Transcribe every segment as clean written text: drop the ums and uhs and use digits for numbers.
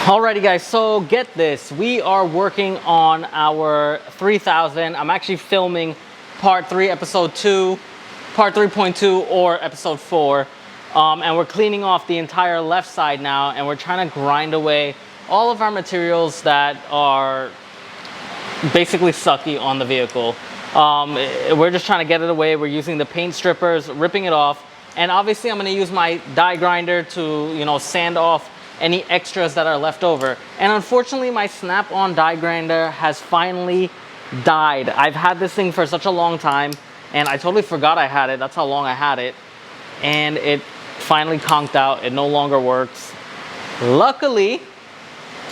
Alrighty guys, so get this, we are working on our 3000. I'm actually filming part 3 episode 2, part 3.2 or episode 4, and we're cleaning off the entire left side now, and we're trying to grind away all of our materials that are basically sucky on the vehicle. We're just trying to get it away. We're using the paint strippers, ripping it off, and obviously I'm going to use my die grinder to sand off any extras that are left over. And unfortunately my snap-on die grinder has finally died. I've had this thing for such a long time and I totally forgot I had it. That's how long I had it, and it finally conked out. It no longer works. Luckily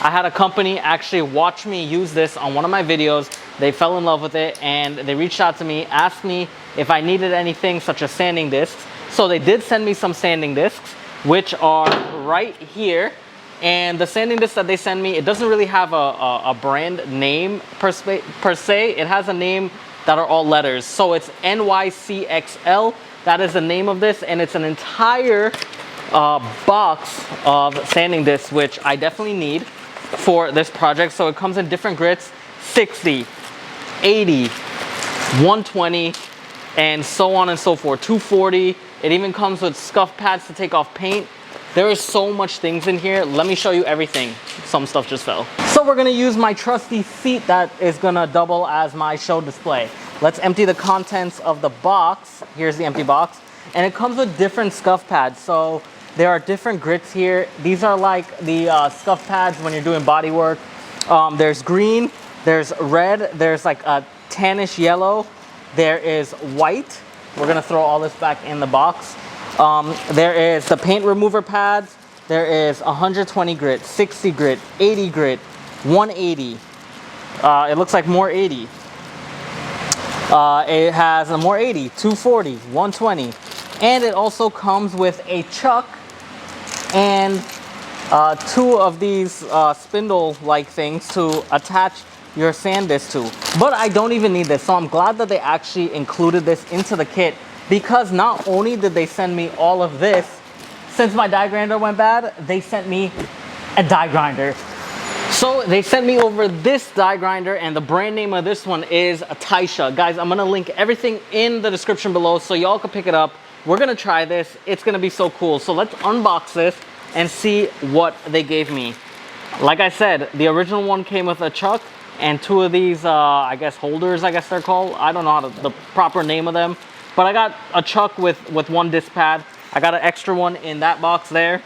I had a company actually watch me use this on one of my videos. They fell in love with it and they reached out to me, asked me if I needed anything such as sanding discs. So they did send me some sanding discs, which are right here. And the sanding disc that they send me, it doesn't really have a brand name per se. It has a name that are all letters. So it's NYXCL. That is the name of this, and it's an entire box of sanding discs, which I definitely need for this project. So it comes in different grits: 60, 80, 120, and so on and so forth, 240. It even comes with scuff pads to take off paint. There is so much things in here. Let me show you everything. Some stuff just fell. So we're gonna use my trusty seat that is gonna double as my show display. Let's empty the contents of the box. Here's the empty box. And it comes with different scuff pads. So there are different grits here. These are like the scuff pads when you're doing body work. There's green, there's red, there's like a tannish yellow, there is white. We're gonna throw all this back in the box. There is the paint remover pads. There is 120 grit, 60 grit, 80 grit, 180. It looks like more 80. It has a more 80, 240, 120. And it also comes with a chuck and 2 of these spindle-like things to attach your sand disc to. But I don't even need this, so I'm glad that they actually included this into the kit, because not only did they send me all of this, since my die grinder went bad, they sent me a die grinder. So they sent me over this die grinder, and the brand name of this one is Taisha. Guys, I'm gonna link everything in the description below so y'all can pick it up. We're gonna try this. It's gonna be so cool. So let's unbox this and see what they gave me. Like I said, the original one came with a chuck and 2 of these, I guess holders, I guess they're called. I don't know the proper name of them. But I got a chuck with 1 disc pad. I got an extra one in that box there.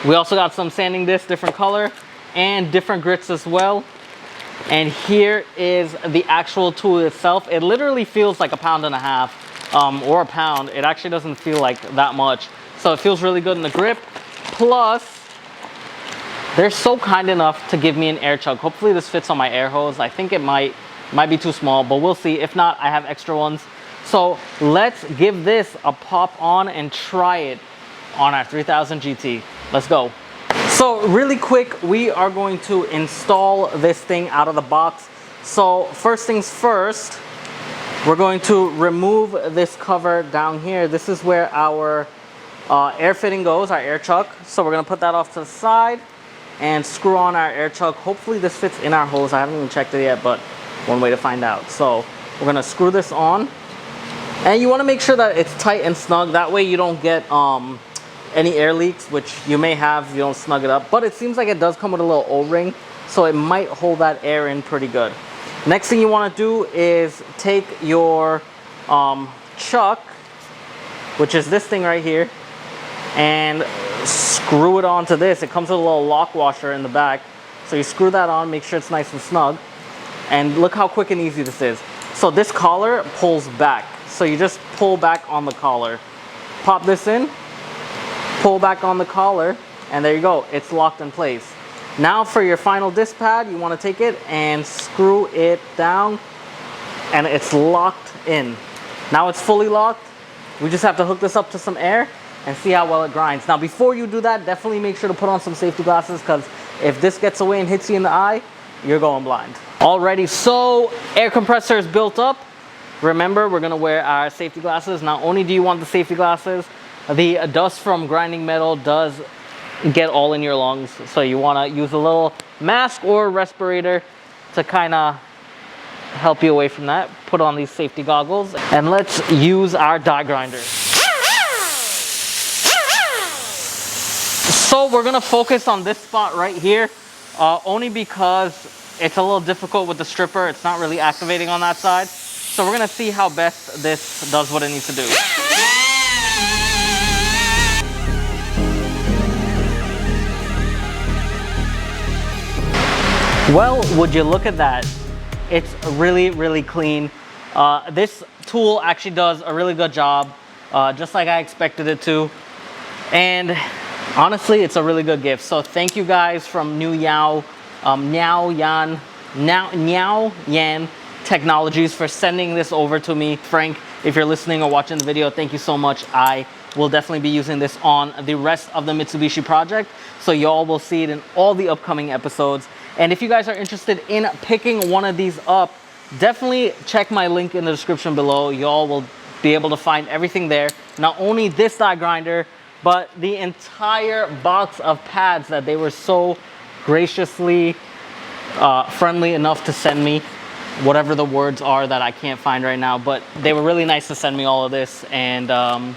We also got some sanding discs, different color, and different grits as well. And here is the actual tool itself. It literally feels like 1.5 pounds, or a pound. It actually doesn't feel like that much. So it feels really good in the grip. Plus, they're so kind enough to give me an air chuck. Hopefully this fits on my air hose. I think it might be too small, but we'll see. If not, I have extra ones. So let's give this a pop on and try it on our 3000 GT. Let's go. So really quick, we are going to install this thing out of the box. So first things first, we're going to remove this cover down here. This is where our air fitting goes, our air chuck. So we're gonna put that off to the side and screw on our air chuck. Hopefully this fits in our hose. I haven't even checked it yet, but one way to find out. So we're gonna screw this on. And you want to make sure that it's tight and snug. That way you don't get any air leaks, which you may have if you don't snug it up. But it seems like it does come with a little O-ring, so it might hold that air in pretty good. Next thing you want to do is take your chuck, which is this thing right here, and screw it onto this. It comes with a little lock washer in the back. So you screw that on, make sure it's nice and snug. And look how quick and easy this is. So this collar pulls back. So you just pull back on the collar. Pop this in, pull back on the collar, and there you go. It's locked in place. Now for your final disc pad, you want to take it and screw it down, and it's locked in. Now it's fully locked. We just have to hook this up to some air and see how well it grinds. Now before you do that, definitely make sure to put on some safety glasses, because if this gets away and hits you in the eye, you're going blind. Alrighty, so air compressor is built up. Remember, we're gonna wear our safety glasses. Not only do you want the safety glasses, the dust from grinding metal does get all in your lungs. So you want to use a little mask or respirator to kind of help you away from that. Put on these safety goggles and let's use our die grinder. So we're gonna focus on this spot right here, only because it's a little difficult with the stripper. It's not really activating on that side. So we're gonna see how best this does what it needs to do. Well, would you look at that? It's really, really clean. This tool actually does a really good job, just like I expected it to. And honestly, it's a really good gift. So thank you guys from Nao Yan Technologies for sending this over to me. Frank, if you're listening or watching the video, thank you so much. I will definitely be using this on the rest of the Mitsubishi project. So y'all will see it in all the upcoming episodes. And if you guys are interested in picking one of these up, definitely check my link in the description below. Y'all will be able to find everything there. Not only this die grinder, but the entire box of pads that they were so graciously friendly enough to send me. Whatever the words are that I can't find right now, but they were really nice to send me all of this, and I'm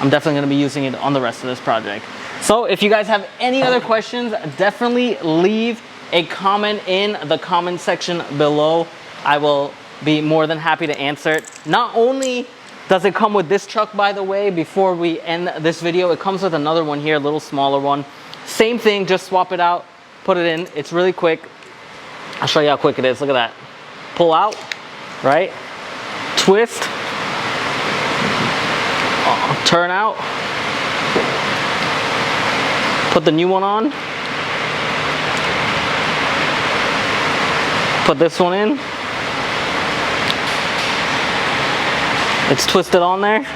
definitely going to be using it on the rest of this project. So if you guys have any other questions, definitely leave a comment in the comment section below. I will be more than happy to answer it. Not only does it come with this chuck, by the way, before we end this video, it comes with another one here, a little smaller one. Same thing, just swap it out, put it in. It's really quick. I'll show you how quick it is. Look at that. Pull out, right? Twist. Turn out. Put the new one on. Put this one in. It's twisted on there.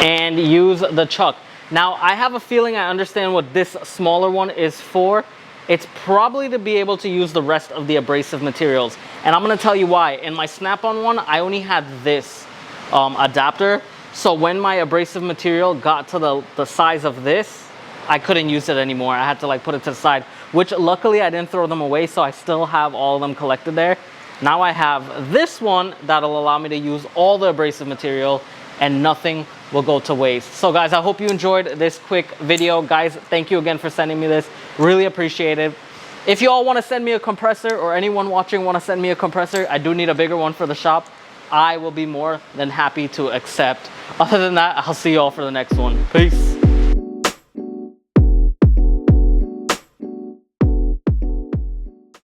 And use the chuck. Now, I have a feeling I understand what this smaller one is for. It's probably to be able to use the rest of the abrasive materials. And I'm gonna tell you why. In my Snap-on one, I only had this adapter. So when my abrasive material got to the size of this, I couldn't use it anymore. I had to like put it to the side, which luckily I didn't throw them away, so I still have all of them collected there. Now I have this one that'll allow me to use all the abrasive material and nothing will go to waste. So guys, I hope you enjoyed this quick video. Guys, thank you again for sending me this. Really appreciate it. If you all want to send me a compressor, or anyone watching want to send me a compressor, I do need a bigger one for the shop. I will be more than happy to accept. Other than that, I'll see you all for the next one. Peace.